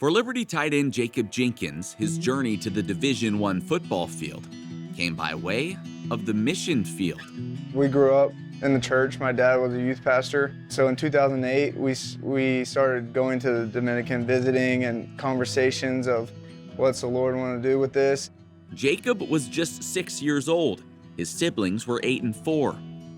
For Liberty tight end Jacob Jenkins, his journey to the Division I football field came by way of the mission field. We grew up in the church. My dad was a youth pastor. So in 2008, we started going to the Dominican, visiting and conversations of what's the Lord want to do with this. Jacob was just 6 years old. His siblings were 8 and 4.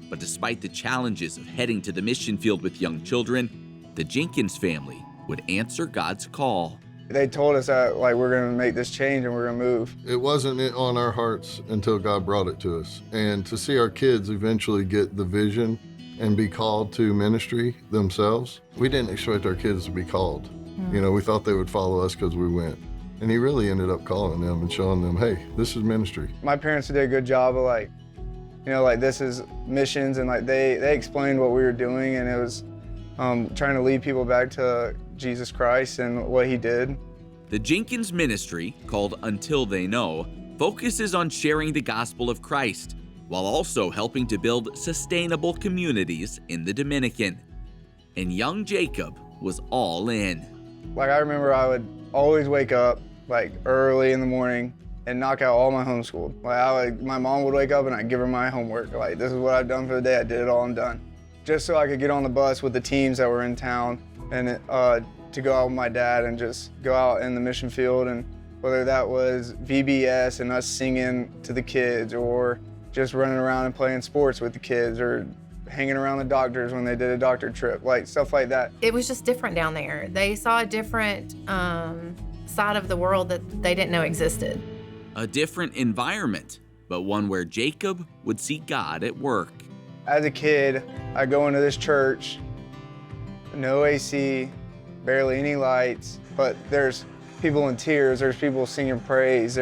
But despite the challenges of heading to the mission field with young children, the Jenkins family would answer God's call. They told us that we're going to make this change and we're going to move. It wasn't on our hearts until God brought it to us. And to see our kids eventually get the vision and be called to ministry themselves, we didn't expect our kids to be called. You know, we thought they would follow us because we went. And he really ended up calling them and showing them, hey, this is ministry. My parents did a good job of this is missions, and they explained what we were doing, and it was trying to lead people back to Jesus Christ and what he did. The Jenkins ministry, called Until They Know, focuses on sharing the gospel of Christ while also helping to build sustainable communities in the Dominican. And young Jacob was all in. I remember I would always wake up early in the morning and knock out all my homeschool. My mom would wake up and I'd give her my homework. This is what I've done for the day. I did it all, I'm done. Just so I could get on the bus with the teams that were in town and to go out with my dad and just go out in the mission field, and whether that was VBS and us singing to the kids, or just running around and playing sports with the kids, or hanging around the doctors when they did a doctor trip, stuff like that. It was just different down there. They saw a different side of the world that they didn't know existed. A different environment, but one where Jacob would see God at work. As a kid, I go into this church, no AC, barely any lights, but there's people in tears, there's people singing praise,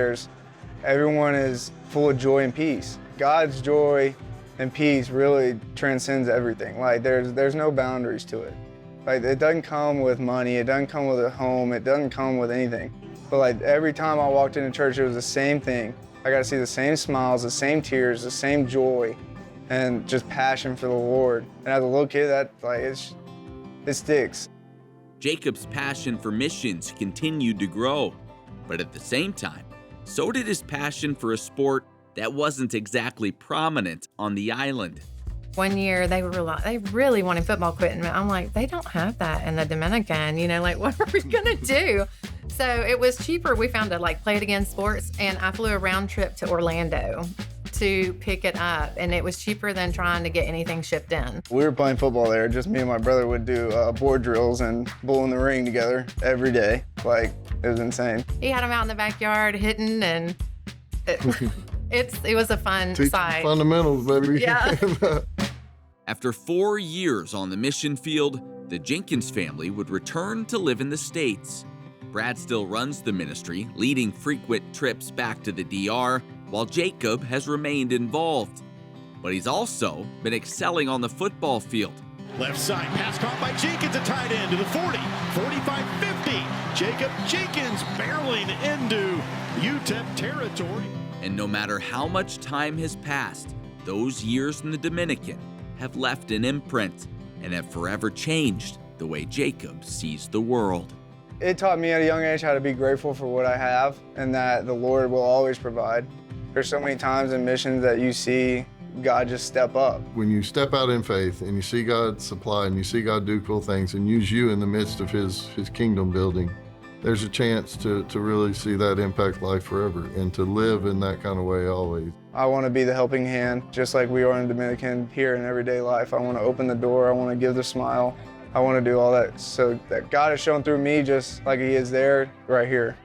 everyone is full of joy and peace. God's joy and peace really transcends everything. There's no boundaries to it. It doesn't come with money, it doesn't come with a home, it doesn't come with anything. But every time I walked into church, it was the same thing. I got to see the same smiles, the same tears, the same joy, and just passion for the Lord. And as a little kid, it sticks. Jacob's passion for missions continued to grow, but at the same time, so did his passion for a sport that wasn't exactly prominent on the island. One year they really wanted football equipment. I'm like, they don't have that in the Dominican. What are we gonna do? So it was cheaper. We found to play it again sports, and I flew a round trip to Orlando to pick it up, and it was cheaper than trying to get anything shipped in. We were playing football there. Just me and my brother would do board drills and bull in the ring together every day. It was insane. He had them out in the backyard hitting, and it was a fun sight. Fundamentals, baby. Yeah. After 4 years on the mission field, the Jenkins family would return to live in the States. Brad still runs the ministry, leading frequent trips back to the DR, while Jacob has remained involved. But he's also been excelling on the football field. Left side, pass caught by Jenkins, a tight end to the 40, 45, 50. Jacob Jenkins barreling into UTEP territory. And no matter how much time has passed, those years in the Dominican have left an imprint and have forever changed the way Jacob sees the world. It taught me at a young age how to be grateful for what I have, and that the Lord will always provide. There's so many times in missions that you see God just step up. When you step out in faith and you see God supply and you see God do cool things and use you in the midst of his kingdom building, there's a chance to really see that impact life forever and to live in that kind of way always. I want to be the helping hand, just like we are in Dominican here in everyday life. I want to open the door, I want to give the smile. I want to do all that so that God is shown through me just like he is there right here.